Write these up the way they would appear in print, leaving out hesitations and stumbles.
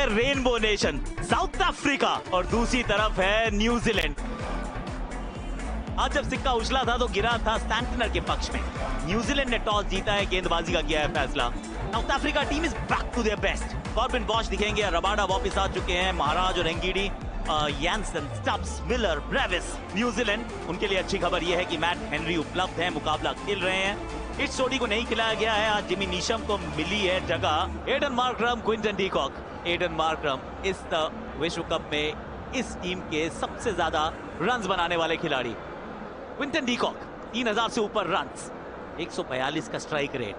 Rainbow nation south Africa और दूसरी तरफ है न्यूजीलैंड। आज जब सिक्का उछला था तो गिरा था सैंटनर के पक्ष में। न्यूजीलैंड ने टॉस जीता है, गेंदबाजी का किया है फैसला। South Africa team is back to their best. Corbin Bosch दिखेंगे, रबाडा वापस आ चुके हैं, महाराज और Ngidi, Jansen, Stubbs, Miller, Brevis. New Zealand, उनके लिए अच्छी खबर यह है कि मैट हेनरी उपलब्ध है, मुकाबला खेल रहे हैं। इस जोड़ी को नहीं खिलाया गया है, आज जिमी नीशम को मिली है जगह। Aiden Markram, Quinton de Kock. Aiden Markram इस विश्व कप में इस टीम के सबसे ज्यादा रन्स बनाने वाले खिलाड़ी। क्विंटन डीकॉक 3000 से ऊपर रन्स, 142 का strike rate.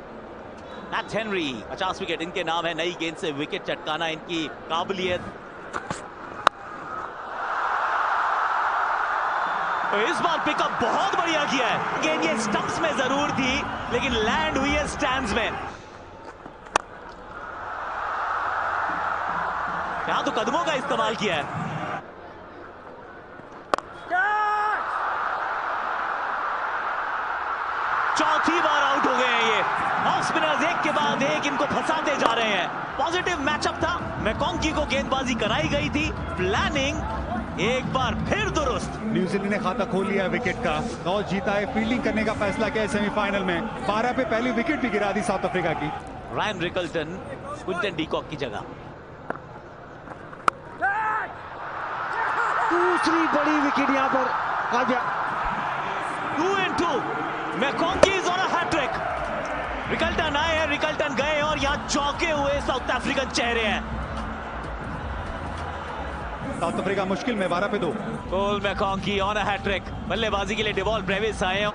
Matt Henry 50 wicket इनके नाम है। नई गेंद से विकेट चटकाना इनकी काबिलियत। तो इस बार पिकअप बहुत बढ़िया किया है। गेंद ये स्टंप्स में जरूर थी लेकिन लैंड हुई है स्टैंड्स में। यहां तो कदमों का इस्तेमाल किया है। चौथी बार आउट हो गए हैं ये। ऑफ स्पिनर्स एक के बाद एक इनको फंसाते जा रहे हैं। पॉजिटिव मैचअप था, मैकोंकी को गेंदबाजी कराई गई थी, प्लानिंग एक बार फिर दुरुस्त। न्यूजीलैंड ने खाता खोल लिया विकेट का, टॉस जीता है, फील्डिंग करने का फैसला किया है सेमीफाइनल में। 12 पे पहली विकेट भी गिरा दी साउथ अफ्रीका की। रायन रिकल्टन क्विंटन डीकॉक की जगह। दूसरी बड़ी विकेट यहां पर आ गया। 2 and 2, McConkey is on a hat-trick. Rickelton आए हैं, रिकल्टन गए और यहां चौके हुए साउथ अफ्रीकन चेहरे हैं। साउथ अफ्रीका मुश्किल में 12 पे 2। कोल मैकोंकी ऑन अ हैट्रिक। बल्लेबाजी के लिए डेवॉल ब्रेविस आए हैं।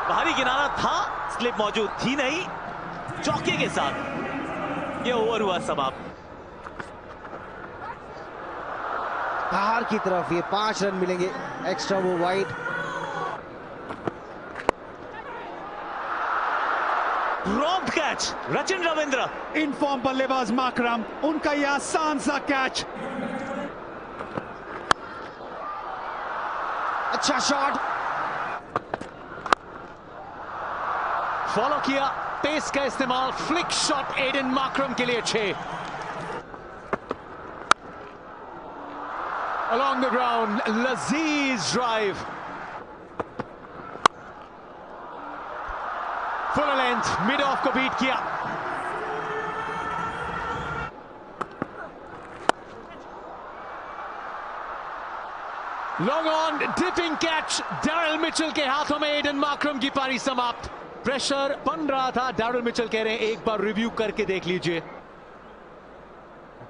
बाहरी किनारा था, स्लिप मौजूद थी नहीं। चौके के साथ ये ओवर हुआ समाप्त। बाहर की तरफ ये 5 रन मिलेंगे एक्स्ट्रा, वो wide. Drop catch Rachin Ravindra. In form बल्लेबाज मार्करम, उनका यह आसान सा कैच। अच्छा शॉट, फॉलो किया, पेस का इस्तेमाल, फ्लिक शॉट एडन मार्करम के लिए 6। Along the ground, Laziz drive. Full length, mid off को बीट किया। Long on, dipping catch, Daryl Mitchell के हाथों में। एडन मार्करम की पारी समाप्त। प्रेशर बन रहा था, डैरिल मिचेल कह रहे हैं एक बार रिव्यू करके देख लीजिए।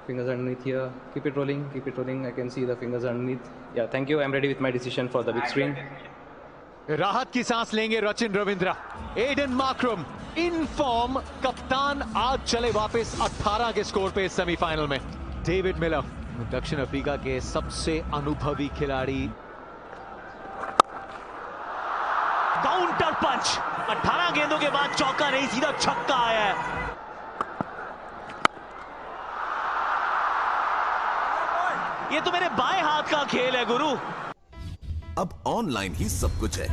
Fingers underneath here. Keep it rolling. Keep it rolling. I can see the fingers underneath. Yeah, thank you. I'm ready with my decision for the big screen. राहत की सांस लेंगे Rachin Ravindra. Aiden Markram in form, कप्तान आज चले वापस 18 के score पे सेमीफाइनल में। डेविड मिलर दक्षिण अफ्रीका के सबसे अनुभवी खिलाड़ी। काउंटर पंच, 18 गेंदों के बाद चौका नहीं, सीधा छक्का आया है। ये तो मेरे बाएं हाथ का खेल है गुरु। अब ऑनलाइन ही सब कुछ है।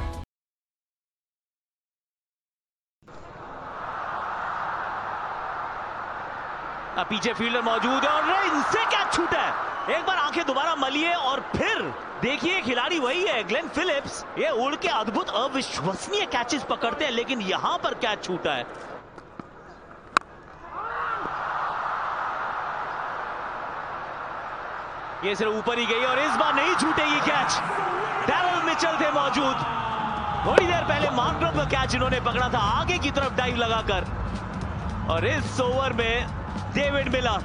अब पीछे फील्डर मौजूद है और इनसे क्या छूटा है। एक बार आंखें दोबारा मलिए और फिर देखिए खिलाड़ी वही है, ग्लेन फिलिप्स। ये उड़ के अद्भुत अविश्वसनीय कैचेस पकड़ते हैं लेकिन यहां पर क्या छूटा है। ये सिर्फ ऊपर ही गई और इस बार नहीं छूटेगी कैच। डैरिल मिचेल थे मौजूद। थोड़ी देर पहले मार्करम का कैच इन्होंने पकड़ा था आगे की तरफ डाइव लगाकर। और इस ओवर में डेविड मिलर,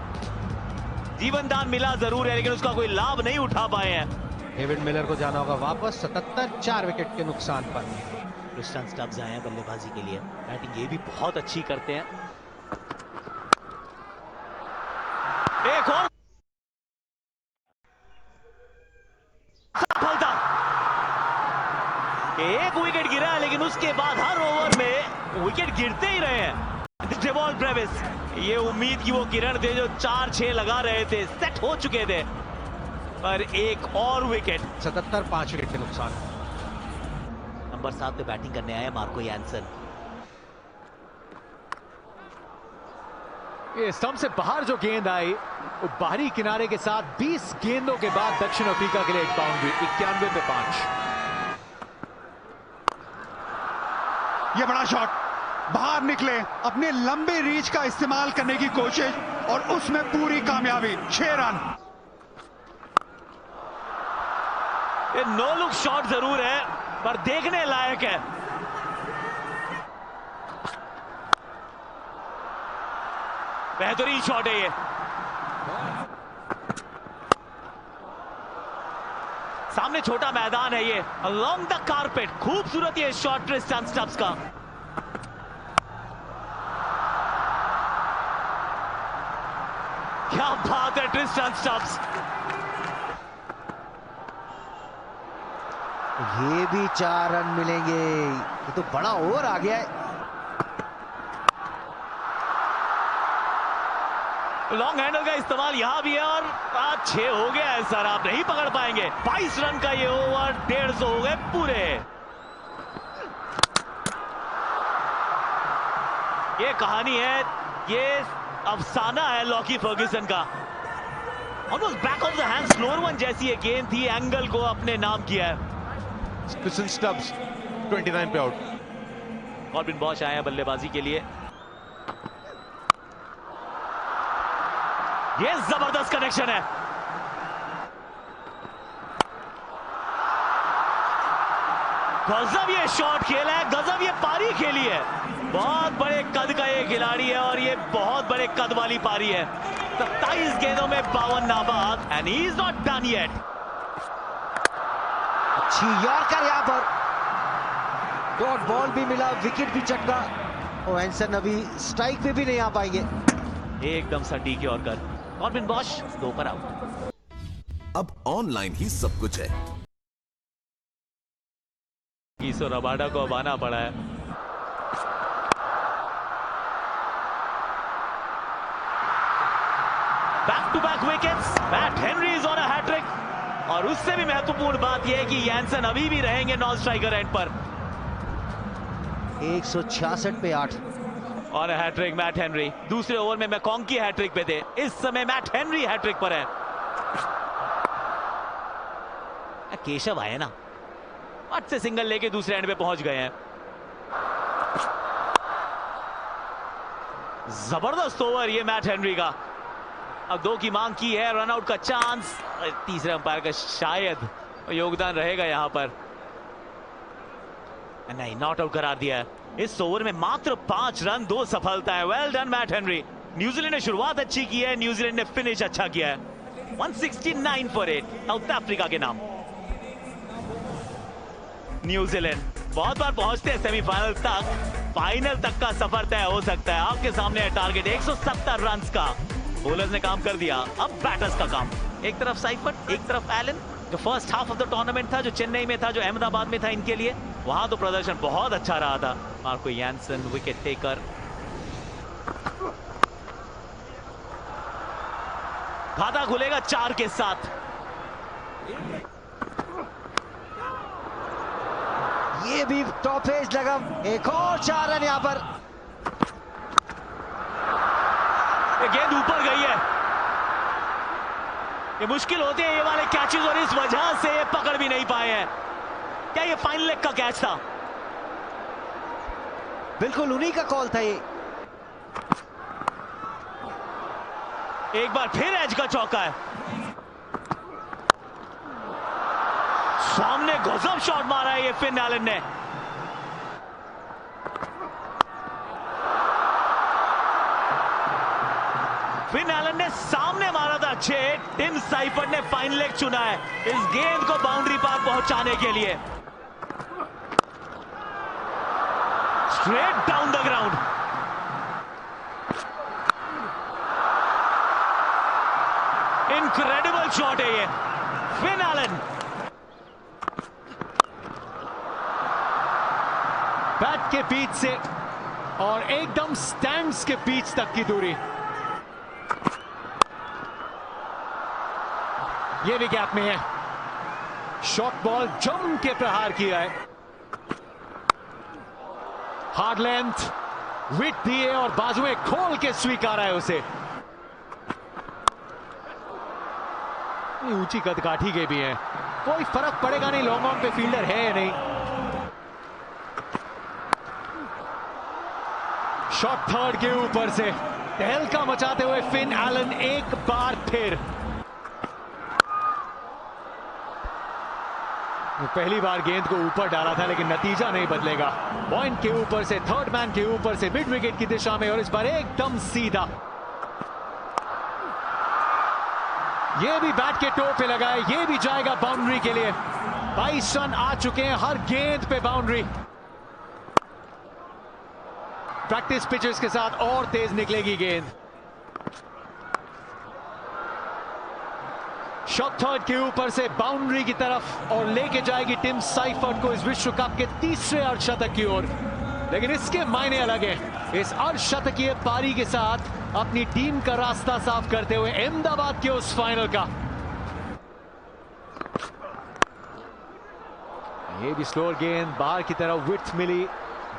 जीवन दान मिला जरूर है लेकिन उसका कोई लाभ नहीं उठा पाए हैं। डेविड मिलर को जाना होगा वापस 77, 4 विकेट के नुकसान पर। क्रिस्टन स्टब्स आए हैं बल्लेबाजी के लिए। बैटिंग ये भी बहुत अच्छी करते हैं। एक और सफलता, एक विकेट गिरा है लेकिन उसके बाद हर ओवर में विकेट गिरते ही रहे हैं। डेवॉल ब्रेविस, ये उम्मीद की वो किरण थे जो 4-6 लगा रहे थे, सेट हो चुके थे, पर एक और विकेट। 77, 5 विकेट के नुकसान। नंबर 7 पे बैटिंग करने आए मार्को यानसन। ये स्टंप से बाहर जो गेंद आई वो बाहरी किनारे के साथ 20 गेंदों के बाद दक्षिण अफ्रीका के लिए एक बाउंड्री। 91 पे 5। ये बड़ा शॉट, बाहर निकले, अपने लंबे रीच का इस्तेमाल करने की कोशिश और उसमें पूरी कामयाबी। 6 रन। ये नो लुक शॉट जरूर है पर देखने लायक है। बेहतरीन शॉट है ये। सामने छोटा मैदान है ये, अलोंग द कारपेट। खूबसूरत ये शॉट ट्रिस्टन स्टब्स का। क्या बात है ट्रिस्टन स्टब्स। ये भी 4 रन मिलेंगे। ये तो बड़ा ओवर आ गया है। लॉन्ग हैंडल का इस्तेमाल यहां भी है और 6 हो गया है सर, आप नहीं पकड़ पाएंगे। 22 रन का ये ओवर, 150 हो गए पूरे। ये कहानी है, ये अफसाना है लॉकी फर्ग्यूसन का। Almost back of the hand slower one जैसी ये गेंद थी, एंगल को अपने नाम किया है। क्रिस्टन स्टब्स 29 पे आउट। कॉर्बिन बॉश आए हैं बल्लेबाजी के लिए। ये जबरदस्त कनेक्शन है। गजब ये शॉट खेला है, गजब ये पारी खेली है। बहुत बड़े कद का ये खिलाड़ी है और ये बहुत बड़े कद वाली पारी है। 27 गेंदों में 52 नाबाद and he is not done yet. अच्छी यॉर्कर यहां पर, डॉट बॉल भी मिला, विकेट भी चटका और एंसन अभी स्ट्राइक पे भी नहीं आ पाएंगे। एकदम सटीक यॉर्कर। कॉर्बिन बॉश 2 पर आउट। अब ऑनलाइन ही सब कुछ है। ईसो रबाडा को अब आना पड़ा है। Back to back wickets, Matt Henry is on a hat-trick. और उससे भी महत्वपूर्ण बात यह है कि यानसन अभी भी रहेंगे नॉन स्ट्राइकर एंड पर। 166 पे 8 और हैट्रिक मैट हेनरी। दूसरे ओवर में मैकॉन्की हैट्रिक पे थे, इस समय मैट हेनरी हैट्रिक पर है। केशव आए ना, 8 से सिंगल लेके दूसरे एंड पे पहुंच गए हैं। जबरदस्त ओवर ये मैट हेनरी का। अब 2 की मांग की है, रनआउट का चांस। तीसरे अंपायर का शायद योगदान रहेगा यहां पर। नहीं, नॉट आउट करार दिया है। इस ओवर में मात्र 5 रन, 2 सफलता है। Well done Matt Henry. New Zealand ने शुरुआत अच्छी की है, न्यूजीलैंड ने फिनिश अच्छा किया है। 169 फॉर 8 साउथ अफ्रीका के नाम। न्यूजीलैंड बहुत बार पहुंचते हैं सेमीफाइनल तक, फाइनल तक का सफर तय हो सकता है। आपके सामने है टारगेट 170 रन का। बॉलर्स ने काम कर दिया, अब बैटर्स का काम। एक तरफ साइफर्ट, एक तरफ एलन। जो first half of the tournament था, जो चेन्नई में था, जो अहमदाबाद में था इनके लिए, वहां तो प्रदर्शन बहुत अच्छा रहा था। Marco Jansen wicket taker. खाता खुलेगा 4 के साथ। ये भी टॉप एज लगा। एक और 4 रन यहां पर। ये गेंद ऊपर गई है। ये मुश्किल होते हैं ये वाले कैचेस और इस वजह से ये पकड़ भी नहीं पाए हैं। क्या ये फाइनल लेग का कैच था? बिल्कुल उन्हीं का कॉल था ये। एक बार फिर एज का चौका है। सामने गजब शॉट मारा है ये फिन एलन ने। फिन एलन ने सामने मारा था अच्छे। टिम साइफर्ट ने फाइनल लेग चुना है इस गेंद को बाउंड्री पार पहुंचाने के लिए। Straight down the ground. Incredible shot है ये फिन एलन। बैट के बीच से और एकदम स्टैंड्स के बीच तक की दूरी। ये भी गैप में है। शॉर्ट बॉल जम के प्रहार किया है। हार्ड लेंथ विट दिए और बाजुएं खोल के स्वीकारा है उसे। ऊंची कदकाठी के भी हैं, कोई फर्क पड़ेगा नहीं, लॉन्ग ऑन पे फील्डर है या नहीं। शॉट थर्ड के ऊपर से तहलका मचाते हुए फिन एलन एक बार फिर। पहली बार गेंद को ऊपर डाला था लेकिन नतीजा नहीं बदलेगा। पॉइंट के ऊपर से, थर्ड मैन के ऊपर से, मिड विकेट की दिशा में, और इस बार एकदम सीधा। ये भी बैट के टो पे लगा है, ये भी जाएगा बाउंड्री के लिए। 22 रन आ चुके हैं, हर गेंद पे बाउंड्री। प्रैक्टिस पिचेस के साथ और तेज निकलेगी गेंद। शॉट थर्ड के ऊपर से बाउंड्री की तरफ और लेके जाएगी टिम साइफर्ट को इस विश्व कप के तीसरे अर्धशतक की ओर। लेकिन इसके मायने अलग हैं। इस अर्धशतकीय पारी के साथ अपनी टीम का रास्ता साफ करते हुए अहमदाबाद के उस फाइनल का। ये भी स्लोअर गेंद बाहर की तरफ, विड्थ मिली,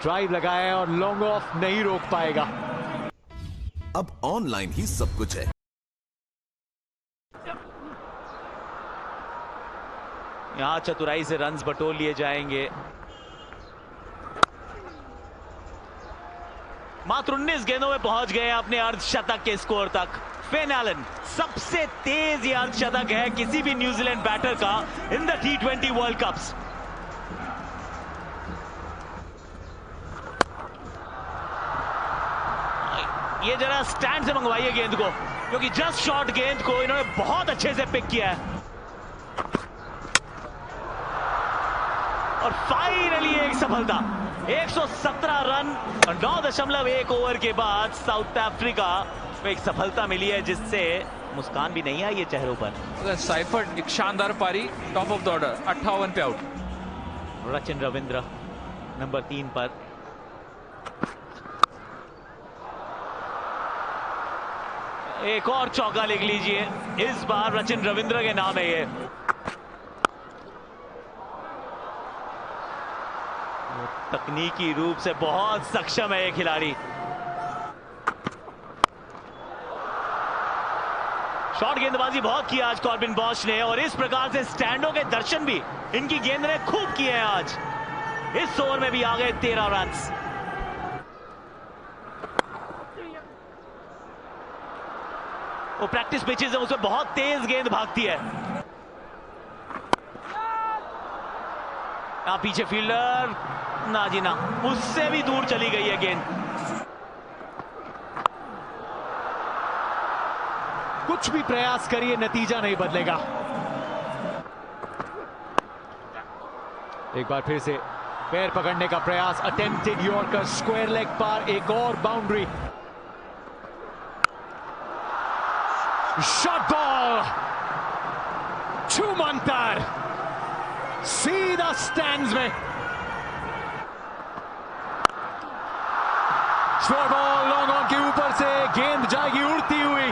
ड्राइव लगाया और लॉन्ग ऑफ नहीं रोक पाएगा। अब ऑनलाइन ही सब कुछ है। यहां चतुराई से रन्स बटोर लिए जाएंगे। मात्र 19 गेंदों में पहुंच गए अपने अर्धशतक के स्कोर तक। फिन एलन सबसे तेज ये अर्धशतक है किसी भी न्यूजीलैंड बैटर का in the T20 world cups. ये जरा स्टैंड से मंगवाइए गेंद को, क्योंकि जस्ट शॉट गेंद को इन्होंने बहुत अच्छे से पिक किया है। और फाइनली एक सफलता, 117 रन और 9.1 ओवर के बाद साउथ अफ्रीका को एक सफलता मिली है जिससे मुस्कान भी नहीं आई है चेहरों पर। साइफर्ट एक शानदार पारी, टॉप ऑफ द ऑर्डर, 58 पे आउट। रचिन रविंद्र नंबर 3 पर। एक और चौका लिख लीजिए, इस बार रचिन रविंद्र के नाम है ये। तकनीकी रूप से बहुत सक्षम है ये खिलाड़ी। शॉट गेंदबाजी बहुत की आज कॉर्बिन बॉश ने, और इस प्रकार से स्टैंडों के दर्शन भी इनकी गेंद ने खूब किए हैं आज। इस ओवर में भी आ गए 13 रन। वो प्रैक्टिस पिचेस है, उसमें बहुत तेज गेंद भागती है। पीछे फील्डर ना जी ना, उससे भी दूर चली गई है गेंद। कुछ भी प्रयास करिए, नतीजा नहीं बदलेगा। एक बार फिर से पैर पकड़ने का प्रयास, अटेम्प्टेड यॉर्कर, स्क्वायर लेग पार, एक और बाउंड्री। शॉट बॉल, छूमंतर, सीधा स्टैंड्स में। स्लोअर बॉल लॉन्ग ऑन के ऊपर से, गेंद जाएगी उड़ती हुई।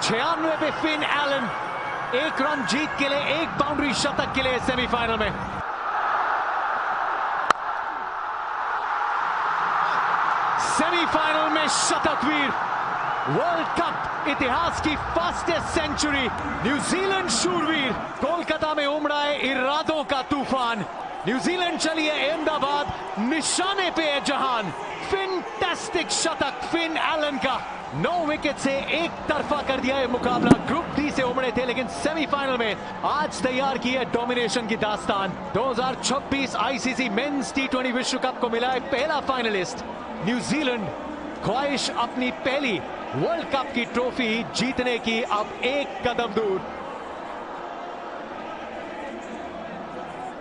96 पे फिन एलन, 1 रन जीत के लिए, 1 बाउंड्री शतक के लिए सेमीफाइनल में। सेमीफाइनल में शतकवीर, वर्ल्ड कप इतिहास की फास्टेस्ट सेंचुरी, न्यूजीलैंड शूरवीर, कोलकाता में उमड़ा है इरादों का तूफान। न्यूजीलैंड चली है अहमदाबाद, निशाने पे है जहान। फैंटास्टिक शतक फिन एलन का, 9 विकेट से एक तरफा कर दिया है मुकाबला। ग्रुप डी से उमड़े थे लेकिन सेमीफाइनल में आज तैयार की है डोमिनेशन की दास्तान। 2026 आईसीसी मेंस T20 विश्व कप को मिला है पहला फाइनलिस्ट न्यूजीलैंड। ख्वाहिश अपनी पहली वर्ल्ड कप की ट्रॉफी जीतने की अब एक कदम दूर।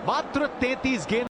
मात्र 33 गेंद